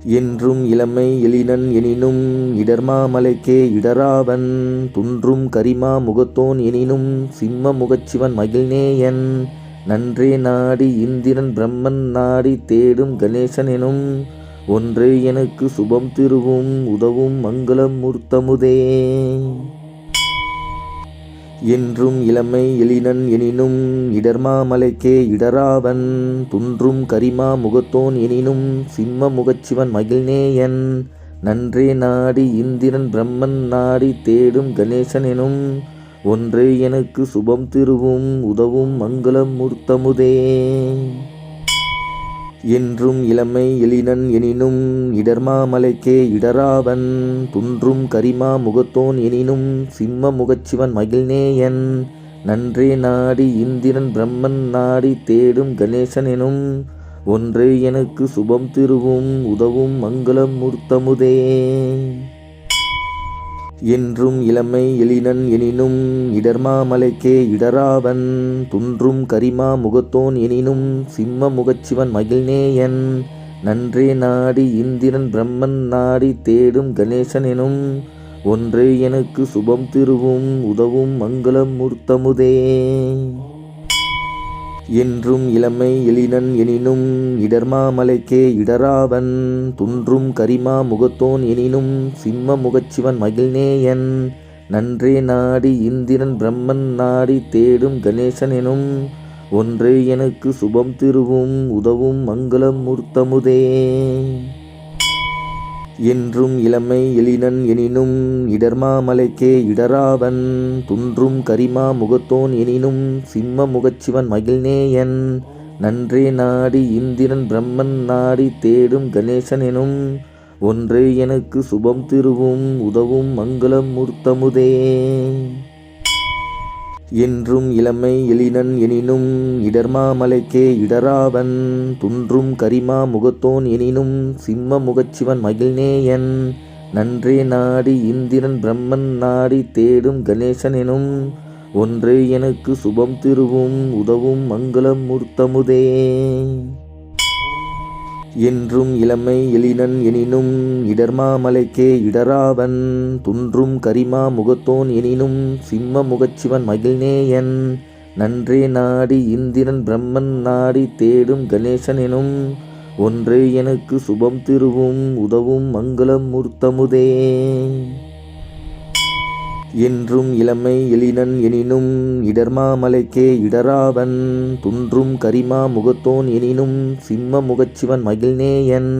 என்றும் இளமை எழினன் எனினும் இடர்மா மலைக்கே இடராவன் துன்றும் கரிமா முகத்தோன் எனினும் சிம்ம முகச்சிவன் மகிழ்நேயன் நன்றே நாடி இந்திரன் பிரம்மன் நாடி தேடும் கணேசன் எனும் ஒன்றே எனக்கு சுபம் திருவும் உதவும் மங்களம் மூர்த்தமுதே. என்றும் இளமை எழினன் எனினும் இடர்மா மலைக்கே இடராவன் துன்றும் கரிமா முகத்தோன் எனினும் சிம்ம முகச்சிவன் மகிழ்நேயன் நன்றே நாடி இந்திரன் பிரம்மன் நாடி தேடும் கணேசன் எனும் ஒன்றே எனக்கு சுபம் திருவும் உதவும் மங்களம் மூர்த்தமுதே. என்றும் இளமை எழினன் எனினும் இடர்மா மலைக்கே இடராவன் துன்றும் கரிமா முகத்தோன் எனினும் சிம்ம முகச்சிவன் மகிழ்நேயன் நன்றே நாடி இந்திரன் பிரம்மன் நாடி தேடும் கணேசன் எனும் ஒன்றே எனக்கு சுபம் திருவும் உதவும் மங்களம் மூர்த்தமுதே. என்றும் இளமை எழினன் எனினும் இடர்மா மலைக்கே இடராவன் துன்றும் கரிமா முகத்தோன் எனினும் சிம்ம முகச்சிவன் மகிழ்நேயன் நன்றே நாடி இந்திரன் பிரம்மன் நாடி தேடும் கணேசன் எனும் ஒன்றே எனக்கு சுபம் திருவும் உதவும் மங்களம் மூர்த்தமுதே. என்றும் இளமை எழினன் எனினும் இடர்மா மலைக்கே இடராவன் துன்றும் கரிமா முகத்தோன் எனினும் சிம்ம முகச்சிவன் மகிழ்நேயன் நன்றே நாடி இந்திரன் பிரம்மன் நாடி தேடும் கணேசன் எனும் ஒன்றே எனக்கு சுபம் திருவும் உதவும் மங்களம் மூர்த்தமுதே. என்றும் இளமை எழினன் எனினும் இடர்மா மலைக்கே இடராவன் துன்றும் கரிமா முகத்தோன் எனினும் சிம்ம முகச்சிவன் மகிழ்நேயன் நன்றே நாடி இந்திரன் பிரம்மன் நாடி தேடும் கணேசன் எனும் ஒன்றே எனக்கு சுபம் திருவும் உதவும் மங்களம் மூர்த்தமுதே. என்றும் இளமை எழினன் எனினும் இடர்மா மலைக்கே இடராவன் துன்றும் கரிமா முகத்தோன் எனினும் சிம்ம முகச்சிவன் மகிழ்நேயன் நன்றே நாடி இந்திரன் பிரம்மன் நாடி தேடும் கணேசன் எனும் ஒன்றே எனக்கு சுபம் திருவும் உதவும் மங்களம் மூர்த்தமுதே. என்றும் இளமை எழினன் எனினும் இடர்மா மலைக்கே இடராவன் துன்றும் கரிமா முகத்தோன் எனினும் சிம்ம முகச்சிவன் மகிழ்நேயன் நன்றே நாடி இந்திரன் பிரம்மன் நாடி தேடும் கணேசன் எனும் ஒன்றே எனக்கு சுபம் திருவும் உதவும் மங்களம் மூர்த்தமுதே. என்றும் இளமை எழினன் எனினும் இடர்மா மலைக்கே இடராவன் துன்றும் கரிமா முகத்தோன் எனினும் சிம்ம முகச்சிவன் மகிழ்நேயன்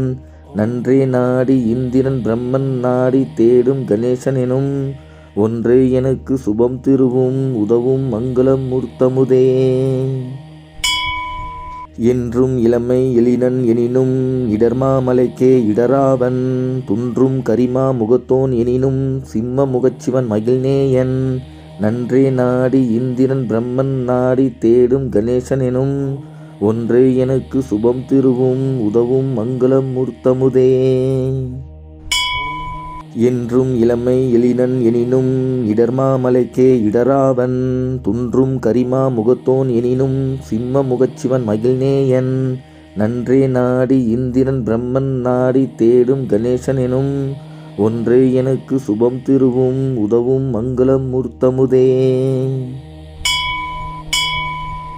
நன்றே நாடி இந்திரன் பிரம்மன் நாடி தேடும் கணேசன் எனும் ஒன்றே எனக்கு சுபம் திருவும் உதவும் மங்களம் மூர்த்தமுதே. என்றும் இளமை எழினன் எனினும் இடர்மா மலைக்கே இடராவன் துன்றும் கரிமா முகத்தோன் எனினும் சிம்ம முகச்சிவன் மகிழ்நேயன் நன்றே நாடி இந்திரன் பிரம்மன் நாடி தேடும் கணேசன் எனும் ஒன்றே எனக்கு சுபம் திருவும் உதவும் மங்களம் மூர்த்தமுதே. என்றும் இளமை எழினன் எனினும் இடர்மா மலைக்கே இடராவன் துன்றும் கரிமா முகத்தோன் எனினும் சிம்ம முகச்சிவன் மகிழ்நேயன் நன்றே நாடி இந்திரன் பிரம்மன் நாடி தேடும் கணேசன் எனும் ஒன்றே எனக்கு சுபம் திருவும் உதவும் மங்களம் மூர்த்தமுதே.